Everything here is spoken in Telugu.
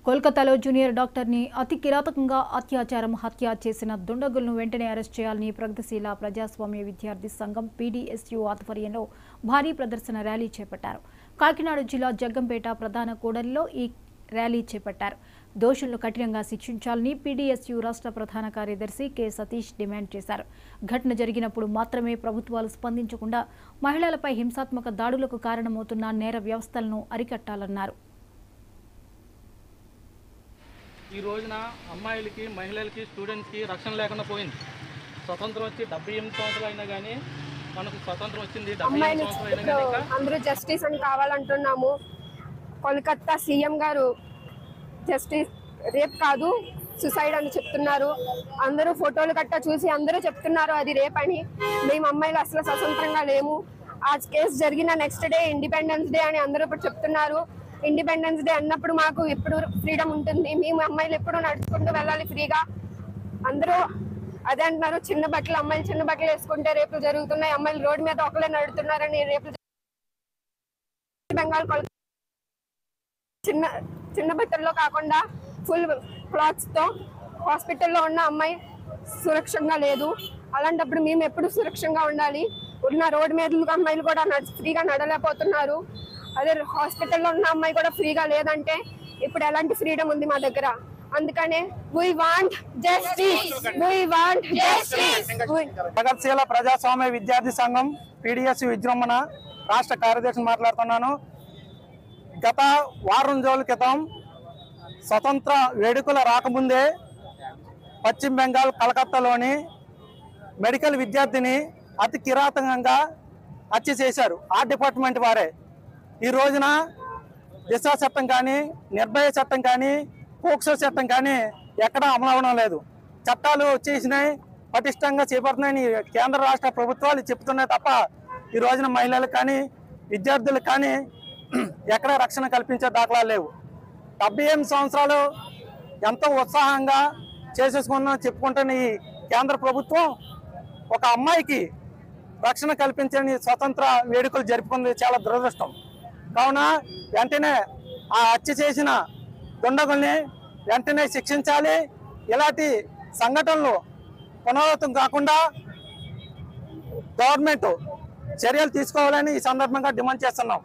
కోల్కతాలో జూనియర్ డాక్టర్ని అతి కిరాతకంగా అత్యాచారం హత్య చేసిన దుండగులను వెంటనే అరెస్ట్ చేయాలని ప్రగతిశీల ప్రజాస్వామ్య విద్యార్థి సంఘం పీడీఎస్యూ ఆధ్వర్యంలో భారీ ప్రదర్శన ర్యాలీ చేపట్టారు. కాకినాడ జిల్లా జగ్గంపేట ప్రధాన కూడలిలో ఈ ర్యాలీ చేపట్టారు. దోషులను కఠినంగా శిక్షించాలని పీడీఎస్యూ రాష్ట్ర ప్రధాన కార్యదర్శి కె సతీష్ డిమాండ్ చేశారు. ఘటన జరిగినప్పుడు మాత్రమే ప్రభుత్వాలు స్పందించకుండా మహిళలపై హింసాత్మక దాడులకు కారణమవుతున్న నేర వ్యవస్థలను అరికట్టాలన్నారు. ఈ రోజున అమ్మాయిలకి, మహిళలకి, స్టూడెంట్స్కి రక్షణ లేకుండా పోయింది. స్వతంత్రం వచ్చి 78 సంవత్సరాలు అయినా కానీ మనకు స్వతంత్రం వచ్చింది. 78 సంవత్సరాలు అయినా కానీ అందరూ జస్టిస్ అని కావాలంటున్నాము. కోల్కతా సీఎం గారు జస్టిస్ రేప్ కాదు సుసైడ్ అని చెప్తున్నారు. అందరూ ఫోటోలు గట్టా చూసి అందరూ చెప్తున్నారు అది రేప్ అని. మేము అమ్మాయిలు అసలు స్వతంత్రంగా లేము. ఆ కేసు జరిగిన నెక్స్ట్ డే ఇండిపెండెన్స్ డే అని అందరూ ఇప్పుడు చెప్తున్నారు. ఇండిపెండెన్స్ డే అన్నప్పుడు మాకు ఎప్పుడు ఫ్రీడమ్ ఉంటుంది. మేము అమ్మాయిలు ఎప్పుడు నడుచుకుంటూ వెళ్ళాలి ఫ్రీగా. అందరూ అదే అంటున్నారు. చిన్న బట్టలు అమ్మాయిలు చిన్న బట్టలు వేసుకుంటే రేపులు జరుగుతున్నాయి. అమ్మాయిలు రోడ్డు మీద ఒకళ్ళే నడుతున్నారని రేపులు. బెంగాల్ చిన్న చిన్న బట్టల్లో కాకుండా ఫుల్ క్లాత్స్ తో హాస్పిటల్లో ఉన్న అమ్మాయి సురక్షంగా లేదు. అలాంటప్పుడు మేము ఎప్పుడు సురక్షంగా ఉండాలి? ఉన్న రోడ్డు మీద అమ్మాయిలు కూడా ఫ్రీగా నడలేకపోతున్నారు. అదే హాస్పిటల్లో ఉన్న అమ్మాయి కూడా ఫ్రీగా లేదంటే ఇప్పుడు ఎలాంటి ఫ్రీడమ్ ఉంది మా దగ్గర? అందుకనే we want justice. ప్రగతిశీల ప్రజాస్వామ్య విద్యార్థి సంఘం పీడీఎస్యూ విజృంభణ రాష్ట్ర కార్యదర్శి మాట్లాడుతున్నాను. గత వారం రోజుల క్రితం స్వతంత్ర వేడుకలు రాకముందే పశ్చిమ బెంగాల్ కలకత్తాలోని మెడికల్ విద్యార్థిని అతి కిరాతకంగా హత్య చేశారు ఆ డిపార్ట్మెంట్ వారే. ఈ రోజున దిశా చట్టం కానీ, నిర్భయ చట్టం కానీ, పోక్సో చట్టం కానీ ఎక్కడా అమలు అవడం లేదు. చట్టాలు వచ్చేసినాయి, పటిష్టంగా చేపడుతున్నాయని కేంద్ర రాష్ట్ర ప్రభుత్వాలు చెప్తున్నాయి తప్ప ఈ రోజున మహిళలకు కానీ, విద్యార్థులకు కానీ ఎక్కడ రక్షణ కల్పించే దాఖలాలు లేవు. 78 సంవత్సరాలు ఎంతో ఉత్సాహంగా చేసేసుకున్నాం చెప్పుకుంటున్న ఈ కేంద్ర ప్రభుత్వం ఒక అమ్మాయికి రక్షణ కల్పించని స్వతంత్ర వేడుకలు జరుపుకుంది చాలా దురదృష్టం. కావున వెంటనే ఆ హత్య చేసిన దుండగుల్ని వెంటనే శిక్షించాలి. ఇలాంటి సంఘటనలు పునరావృతం కాకుండా గవర్నమెంట్ చర్యలు తీసుకోవాలని ఈ సందర్భంగా డిమాండ్ చేస్తున్నాం.